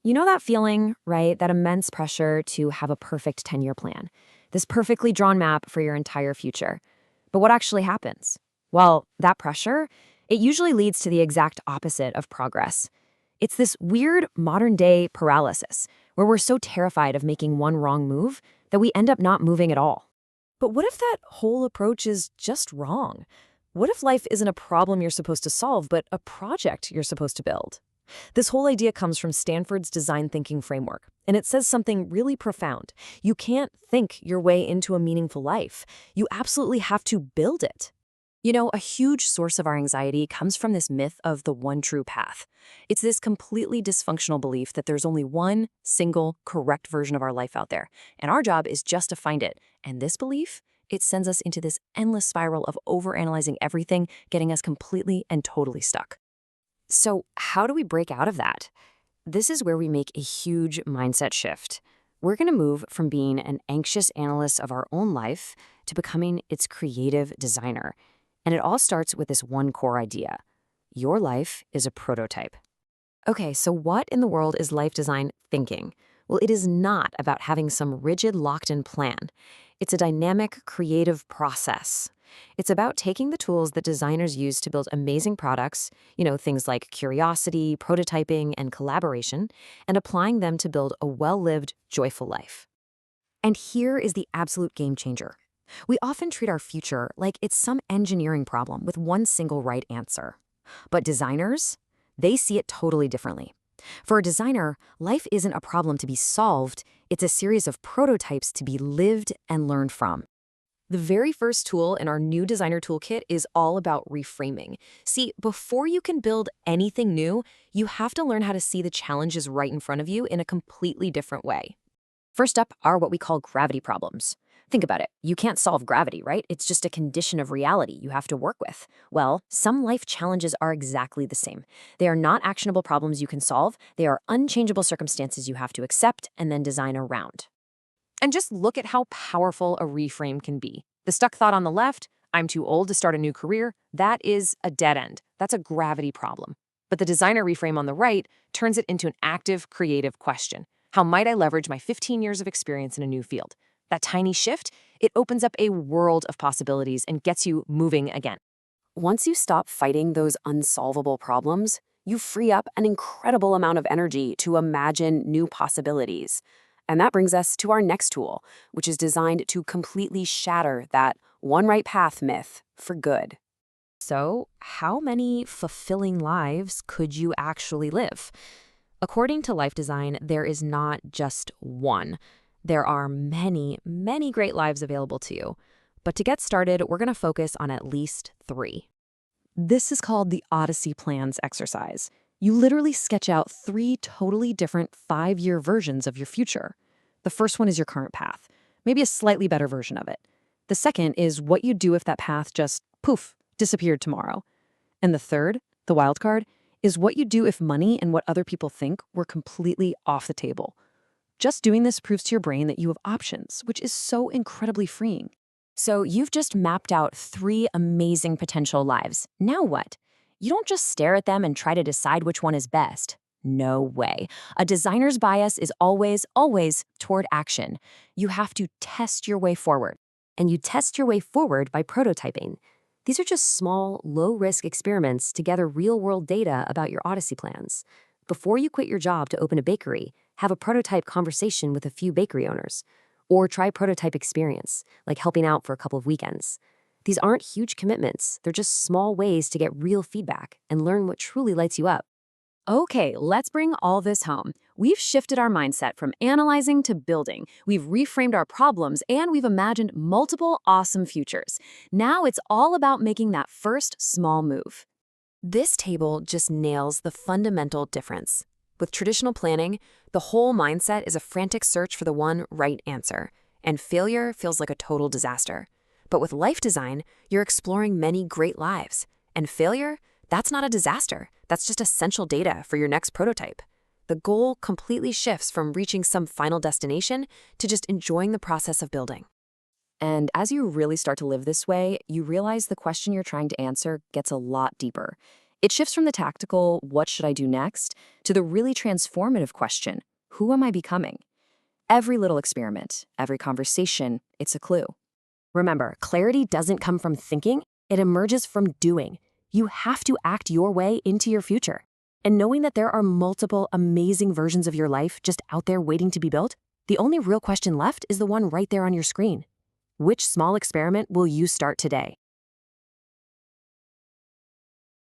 You know that feeling, right? That immense pressure to have a perfect 10-year plan, this perfectly drawn map for your entire future. But what actually happens? Well, that pressure, it usually leads to the exact opposite of progress. It's this weird modern day paralysis where we're so terrified of making one wrong move that we end up not moving at all. But what if that whole approach is just wrong? What if life isn't a problem you're supposed to solve, but a project you're supposed to build? This whole idea comes from Stanford's design thinking framework, and it says something really profound. You can't think your way into a meaningful life. You absolutely have to build it. You know, a huge source of our anxiety comes from this myth of the one true path. It's this completely dysfunctional belief that there's only one single correct version of our life out there, and our job is just to find it. And this belief, it sends us into this endless spiral of overanalyzing everything, getting us completely and totally stuck. So, how do we break out of that? This is where we make a huge mindset shift. We're going to move from being an anxious analyst of our own life to becoming its creative designer. And it all starts with this one core idea. Your life is a prototype. Okay, so what in the world is life design thinking? Well, it is not about having some rigid, locked-in plan. It's a dynamic, creative process. It's about taking the tools that designers use to build amazing products, things like curiosity, prototyping, and collaboration, and applying them to build a well-lived, joyful life. And here is the absolute game changer. We often treat our future like it's some engineering problem with one single right answer. But designers, they see it totally differently. For a designer, life isn't a problem to be solved, it's a series of prototypes to be lived and learned from. The very first tool in our new designer toolkit is all about reframing. See, before you can build anything new, you have to learn how to see the challenges right in front of you in a completely different way. First up are what we call gravity problems. Think about it. You can't solve gravity, right? It's just a condition of reality you have to work with. Well, some life challenges are exactly the same. They are not actionable problems you can solve. They are unchangeable circumstances you have to accept and then design around. And just look at how powerful a reframe can be. The stuck thought on the left, I'm too old to start a new career, that is a dead end. That's a gravity problem. But the designer reframe on the right turns it into an active, creative question. How might I leverage my 15 years of experience in a new field? That tiny shift, it opens up a world of possibilities and gets you moving again. Once you stop fighting those unsolvable problems, you free up an incredible amount of energy to imagine new possibilities. And that brings us to our next tool, which is designed to completely shatter that one right path myth for good. So, how many fulfilling lives could you actually live? According to Life Design, there is not just one. There are many, many great lives available to you. But to get started, we're going to focus on at least 3. This is called the Odyssey Plans exercise. You literally sketch out 3 totally different 5-year versions of your future. The first one is your current path, maybe a slightly better version of it. The second is what you'd do if that path just, poof, disappeared tomorrow. And the third, the wild card, is what you'd do if money and what other people think were completely off the table. Just doing this proves to your brain that you have options, which is so incredibly freeing. So you've just mapped out 3 amazing potential lives. Now what? You don't just stare at them and try to decide which one is best. No way. A designer's bias is always, always toward action. You have to test your way forward. And you test your way forward by prototyping. These are just small, low-risk experiments to gather real-world data about your Odyssey plans. Before you quit your job to open a bakery, have a prototype conversation with a few bakery owners. Or try prototype experience, like helping out for a couple of weekends. These aren't huge commitments. They're just small ways to get real feedback and learn what truly lights you up. Okay, let's bring all this home. We've shifted our mindset from analyzing to building. We've reframed our problems, and we've imagined multiple awesome futures. Now it's all about making that first small move. This table just nails the fundamental difference. With traditional planning, the whole mindset is a frantic search for the one right answer, and failure feels like a total disaster. But with life design, you're exploring many great lives, and failure, that's not a disaster. That's just essential data for your next prototype. The goal completely shifts from reaching some final destination to just enjoying the process of building. And as you really start to live this way, you realize the question you're trying to answer gets a lot deeper. It shifts from the tactical, what should I do next, to the really transformative question, who am I becoming? Every little experiment, every conversation, it's a clue. Remember, clarity doesn't come from thinking, it emerges from doing. You have to act your way into your future. And knowing that there are multiple amazing versions of your life just out there waiting to be built, the only real question left is the one right there on your screen. Which small experiment will you start today?